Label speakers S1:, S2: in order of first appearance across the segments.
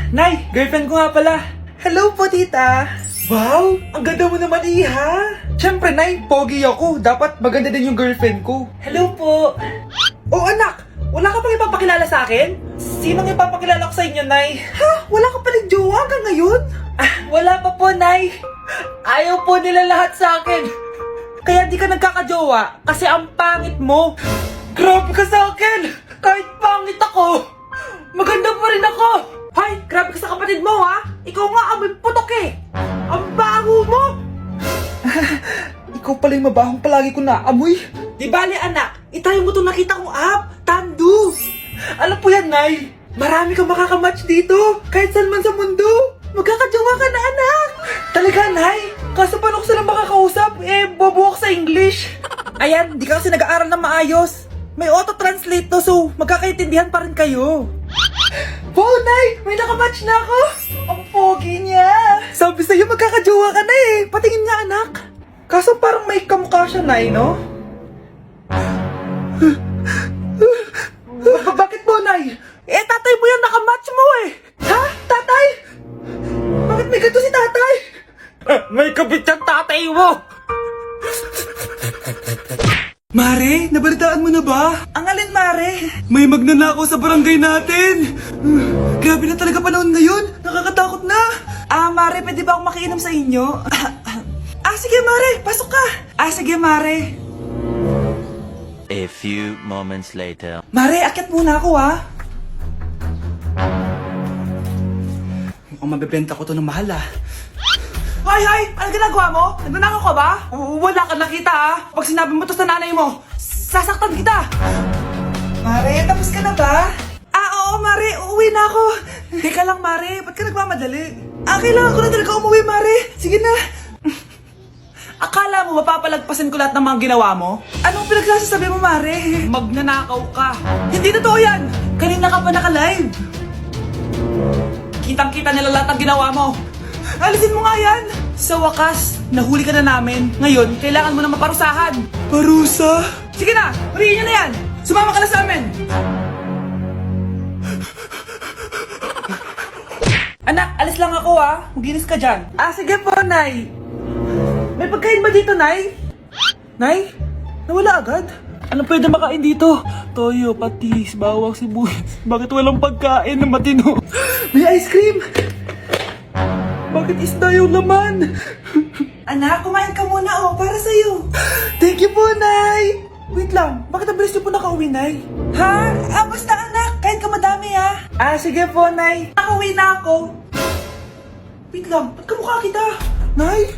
S1: Nay, girlfriend ko nga pala. Hello po, tita. Wow, ang ganda mo naman, iha. Siyempre, Nay, pogi ako. Dapat maganda din yung girlfriend ko. Hello po. Oh, anak, wala ka pang ipapakilala sa akin? Sinong ipapakilala ko sa inyo, Nay? Ha? Wala ka paling jowa hanggang ngayon? Ah, wala pa po, Nay. Ayaw po nila lahat sa akin. Kaya di ka nagkakajowa kasi ang pangit mo. Grabe ka sa akin. Kahit pangit ako, maganda pa rin ako. Hay, grabe ka sa kapatid mo, ha? Ikaw nga amoy putok eh. Ang baho mo. Ikaw pala yung mabahong palagi ko naamoy. Di bali, anak, itayo mo itong nakita kong app, Tandu. Alam po yan, Nay. Marami kang makakamatch dito, kahit saan man sa mundo. Magkakajowa ka na, anak. Talaga, Nay? Kaso paano ko sila makakausap? Bobo ako sa English. Ayan, di ka kasi nag-aaral na maayos. May auto-translate to, so magkakaintindihan pa rin kayo. Wow, Nay! May nakamatch na ako! Ang pogi niya! Sabi sa'yo, magkakajowa ka na eh! Patingin nga, anak! Kaso parang may kamukha siya, Nay, no? Bakit po, Nay? Tatay mo yan, nakamatch mo eh! Ha? Tatay? Bakit may ganito si tatay? May kabit yung tatay mo! Mare, nabalitaan mo na ba? Ang alin, Mare? May magnanakaw sa barangay natin! Grabe na talaga panahon ngayon! Nakakatakot na! Mare, pwede ba akong makiinom sa inyo? Sige, Mare! Pasok ka! Sige, Mare!
S2: A few moments later.
S1: Mare, akyat muna ako, ha? Mukhang mabibenta ko to ng mahal, ha? Hay! Ano ginagawa mo? Nagnanakaw ka ba? Wala ka nakita, ha? Pag sinabi mo to sa nanay mo, sasaktan kita! Mare, tapos ka na ba? Oo, Mare. Uuwi na ako. Teka lang, Mare. Ba't ka nagmamadali? Kailangan ko na talaga umuwi, Mare. Sige na. Akala mo mapapalagpasin ko lahat ng mga ginawa mo? Anong pinagsasabi mo, Mare? Magnanakaw ka. Hindi totoo yan. Kanina ka pa naka-live. Kitang-kita nila lahat ng ginawa mo. Alisin mo nga yan! Sa wakas, nahuli ka na namin. Ngayon, kailangan mo na maparusahan. Parusa? Sige na! Huriin niyo na yan! Sumama ka na sa amin! Anak, alis lang ako, ha? Maginis ka dyan. Sige po, Nay. May pagkain ba dito, Nay? Nay? Nawala agad? Ano pwede makain dito? Toyo, patis, bawang, sibuyas. Bakit walang pagkain na matino? May ice cream! Bakit isda yung laman? Anak, kumain ka muna, para sa'yo. Thank you po, Nay! Wait lang, bakit ang bilis niyo po nakauwi, Nay? Ha? Basta anak, kain ka madami, ha? Sige po, Nay. Nakauwi na ako. Wait lang, ba't kamukha kita? Nay,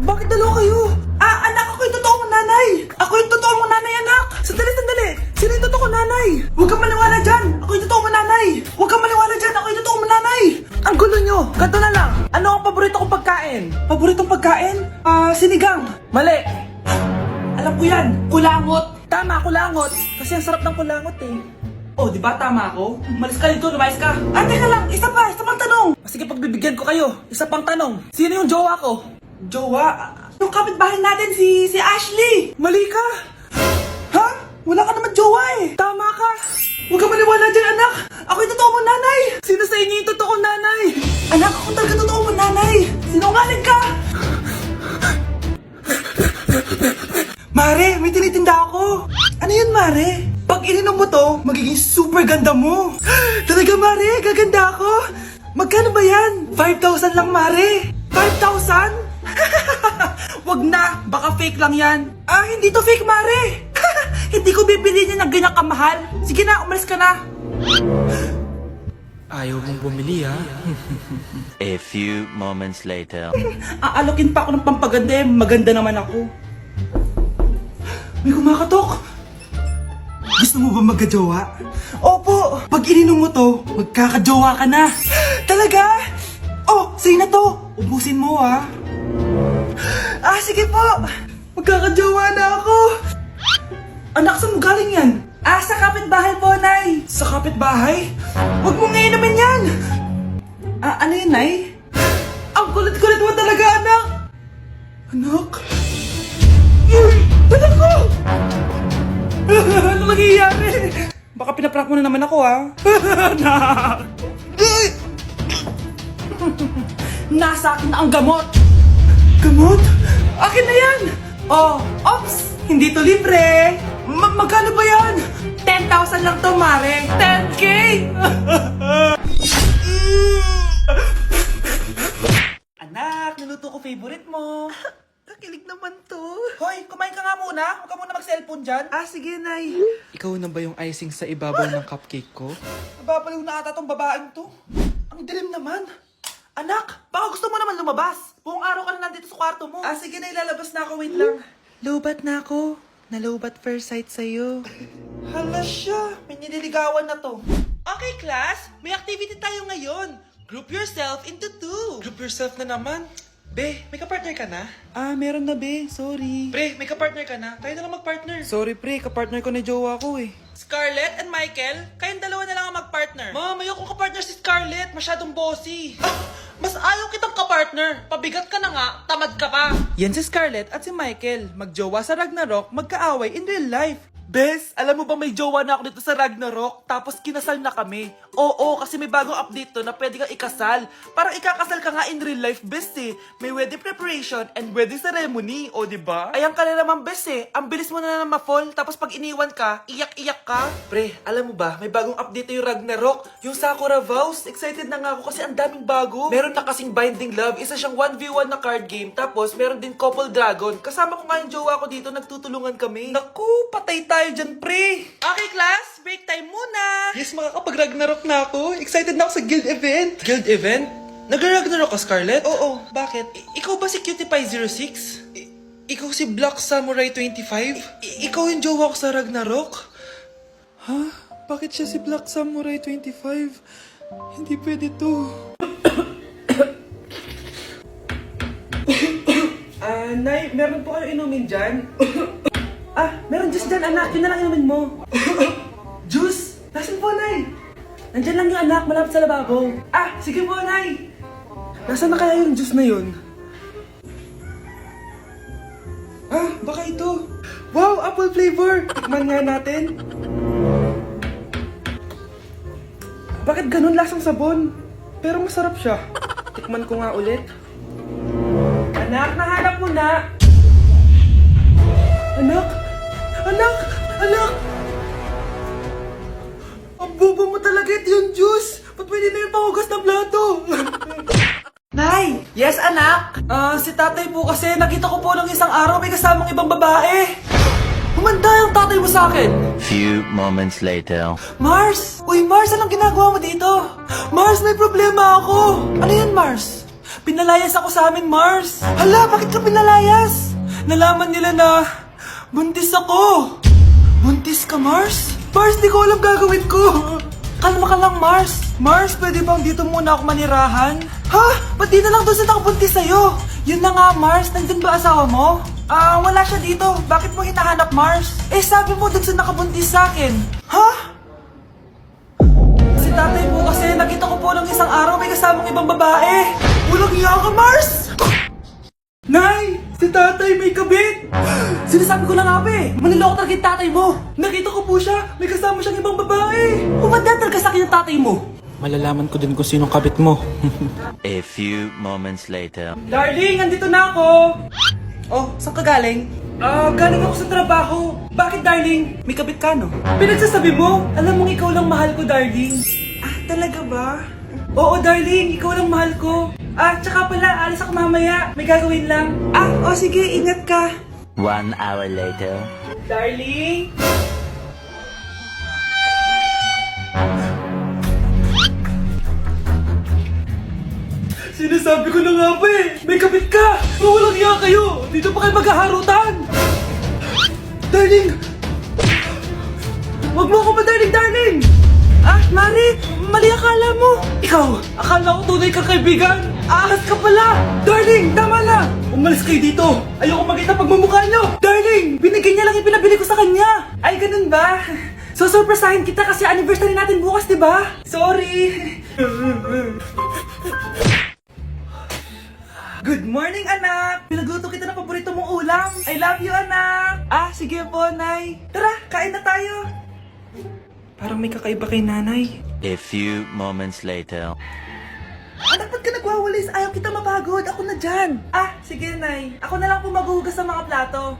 S1: bakit dalawa kayo? Anak, ako yung totoo mong nanay. Ako yung totoo mong nanay, anak. Sandali. Sino yung totoo kong nanay? Huwag kang maniwala dyan. Ako yung totoo mong nanay. Huwag kang maniwala dyan. Ako yung totoo mong nanay. Ang gulo nyo. Ganto na lang. Ano ang paborito kong pagkain? Paboritong pagkain? Sinigang. Mali. Alam ko yan. Kulangot. Tama, kulangot. Kasi ang sarap ng kulangot eh. Di ba tama ako? Malis ka dito, lumayas ka. Teka lang. Isa pang tanong. Sige, pagbibigyan ko kayo. Isa pang tanong. Sino yung jowa ko? Jowa? Yung kapitbahay natin, si Ashley! Mali ka! Ha? Wala ka naman jowa eh! Tama ka! Huwag ka maniwala dyan, anak! Ako yung totoo mong nanay! Sino sa inyo yung totoo nanay? Anak, ako talaga totoo mong nanay! Sinungaling ka! Mare, may tinitinda ako! Ano yun, Mare? Pag ininom mo to, magiging super ganda mo! Talaga, Mare? Gaganda ako? Magkano ba yan? 5,000 lang, Mare! 5,000? Wag na, baka fake lang yan. Hindi to fake, Mare. Hindi ko bibili niya ng ganyan kamahal. Sige na, umalis ka na. Ayaw mong bumili, ha?
S2: A few moments later.
S1: Aalokin pa ako ng pampaganda, maganda naman ako. May kumakatok. Gusto mo ba magkajowa? Opo, pag ininom mo to, magkakajowa ka na. Talaga? Sige na to. Ubusin mo, ha? Sige po! Magkakajowa na ako! Anak, saan mo galing yan? Sa kapitbahay po, Nay! Sa kapitbahay? Huwag mo nga inumin yan! Ano yun, Nay? Ang kulit-kulit mo talaga, anak! Anak? Anak ko! Ano nangyayari? Baka pinaprank mo na naman ako, ha? Anak! nasa akin na ang gamot. Gamot? Akin na yan! Oh, ops! Hindi to libre! Magkano ba yan? 10,000 lang to, Mare! 10K! Anak, niluto ko favorite mo. Kakilig naman to. Hoy, kumain ka nga muna. Huwag ka muna mag-cellphone dyan. Ah, sige, Nay.
S3: Ikaw na ba yung icing sa ibabaw ng cupcake ko?
S1: Nababaliw na ata tong babaeng to. Ang dilim naman. Anak, baka gusto mo naman lumabas. Buong araw ka na nandito sa kwarto mo. Ah, sige na, ilalabas na ako. Wait lang.
S3: Lobat na ako. Nalobat first sight sa'yo.
S1: Hala siya. May nililigawan na to. Okay, class. May activity tayo ngayon. Group yourself into 2.
S3: Group yourself na naman. Be, may kapartner ka na?
S1: Ah, meron na, be. Sorry.
S3: Pre, may kapartner ka na? Tayo na lang magpartner.
S1: Sorry, pre. Kapartner ko na jowa ko eh. Scarlett and Michael, kayong dalawa na lang ang mag-partner.
S3: Ma'am, ayoko kapartner si Scarlett. Masyadong bossy. Mas ayaw kitang kapartner. Pabigat ka na nga, tamad ka pa.
S1: Yan si Scarlett at si Michael. Magjowa sa Ragnarok, magkaaway in real life. Bes, alam mo ba may jowa na ako dito sa Ragnarok? Tapos kinasal na kami. Oo, kasi may bagong update to na pwede kang ikasal. Parang ikakasal ka nga in real life, bes eh. May wedding preparation and wedding ceremony, o diba? Ayan ka na naman, bes eh. Ang bilis mo na ma-fall, tapos pag iniwan ka, iyak-iyak ka. Pre, alam mo ba, may bagong update yung Ragnarok. Yung Sakura Vows. Excited na nga ako kasi ang daming bago. Meron na kasing Binding Love, isa siyang 1v1 na card game. Tapos meron din Couple Dragon. Kasama ko nga yung jowa ko dito, nagtutulungan kami. Naku, patay tayo dyan, pre. Okay, class, break time muna.
S3: Yes, makakapag-Ragnarok na ako. Excited na ako sa guild event. Guild event? Nag-Ragnarok ka, Scarlett?
S1: Oo,
S3: Bakit? Ikaw ba si Cutie Pie 06? Ikaw si Black Samurai 25? Ikaw yung jowa ko sa Ragnarok? Ha? Bakit siya si Black Samurai 25? Hindi pwede to.
S1: Nay, meron po kayo inumin dyan? Meron juice dyan, anak. Yun na lang inumin mo. Juice? Nasaan po, Nay? Nandyan lang yung anak, malapit sa lababo. Sige po, Nay. Nasaan na kaya yung juice na yun? Baka ito. Wow, apple flavor. Tikman nga natin. Bakit ganun lasang sabon? Pero masarap siya. Tikman ko nga ulit. Anak, nahanap mo na. Anak! Anak! Anak! Ang bobo mo talaga, ito yung juice! Ba't pwede na yung panghugas ng plato? Nay! Yes, anak? Si tatay po kasi nakita ko po ng isang araw may kasamang ibang babae. Humanda yung tatay mo sa akin.
S2: Few moments later.
S1: Mars! Uy, Mars, anong ginagawa mo dito? Mars, may problema ako. Ano yan, Mars? Pinalayas ako sa amin, Mars. Hala, bakit ka pinalayas? Nalaman nila na buntis ako. Buntis ka, Mars? Mars, di ko alam gagawin ko. Kalma ka lang, Mars. Mars, pwede bang dito muna ako manirahan? Ha? Ba't di na lang doon sa nakabuntis sa'yo? Yun na nga, Mars. Nandun ba asawa mo? Wala siya dito. Bakit mo hinahanap, Mars? Sabi mo dun sa nakabuntis sa akin. Ha? Si tatay po kasi nakita ko po ng isang araw may kasamang ibang babae. Walang iya ka, Mars! Nay! Si tatay may kabit! Sinasabi ko na nga ba eh! Maniloko talaga yung tatay mo! Nakita ko po siya! May kasama siyang ibang babae! Humanda talaga sa akin yung tatay mo!
S3: Malalaman ko din kung sinong kabit mo.
S2: A few moments later.
S1: Darling, andito na ako! Oh, saan ka galing? Galing ako sa trabaho. Bakit, darling? May kabit ka, no? Pinagsasabi mo? Alam mong ikaw lang mahal ko, darling. Talaga ba? Oo, darling. Ikaw lang mahal ko. Tsaka pala, alis ako mamaya. May gagawin lang. Sige. Ingat ka.
S2: 1 hour later.
S1: Darling? Sinasabi ko na nga ba eh! May kabit ka! Walang iya kayo! Dito pa kayo maghaharutan! Darling! Huwag mo ako darling, darling! Mari! Mali akala mo! Ikaw! Akala ko tunay kang kaibigan! Ahas ka pala! Darling! Tama na! Umalis kayo dito! Ayoko makita pagmumukha nyo! Darling! Binigay niya lang yung pinabili ko sa kanya! Ay, ganun ba? So, surpresahin kita kasi anniversary natin bukas, diba? Sorry! Good morning, anak! Pinagluto kita ng paborito mong ulam. I love you, anak! Sige po, Nay. Tara, kain na tayo. Parang may kakaiba kay nanay.
S2: A few moments later.
S1: Anak, ba't ka nagwawalis? Ayaw kita mapagod. Ako na dyan. Ah, sige, Nay. Ako na lang po maghuhugas sa mga plato.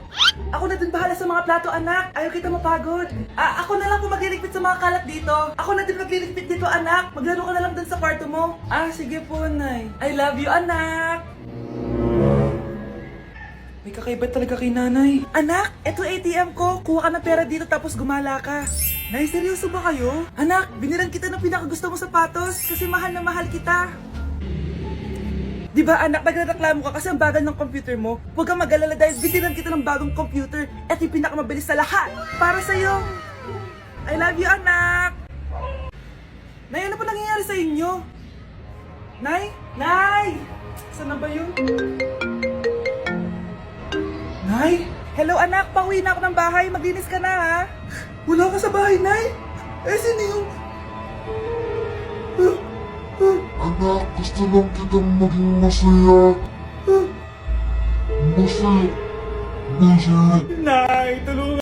S1: Ako na din bahala sa mga plato, anak. Ayaw kita mapagod. Ah, ako na lang po magliligpit sa mga kalat dito. Ako na din magliligpit dito, anak. Maglaro ka na lang dun sa kwarto mo. Ah, sige po, Nay. I love you, anak.
S3: May kakaiba talaga kay nanay.
S1: Anak, eto ATM ko. Kuha ka ng pera dito tapos gumala ka. Nay, seryoso ba kayo? Anak, binilan kita ng pinakagusto mo sapatos kasi mahal na mahal kita. Di ba anak, nagreklamo ka kasi ang bagal ng computer mo? Huwag kang mag-alala dahil binilan kita ng bagong computer. Eto yung pinakamabilis sa lahat. Para sa'yo. I love you, anak. Nay, ano pa nangyayari sa inyo? Nay? Nay! Saan na ba yun? Nay? Hello anak, pauwi na ako ng bahay. Maglinis ka na ha. Wala ka sa bahay, Nay? Eh, sino yung...
S4: Anak, gusto lang kitang maging masaya. Masaya. Masaya.
S1: Nay, tulungan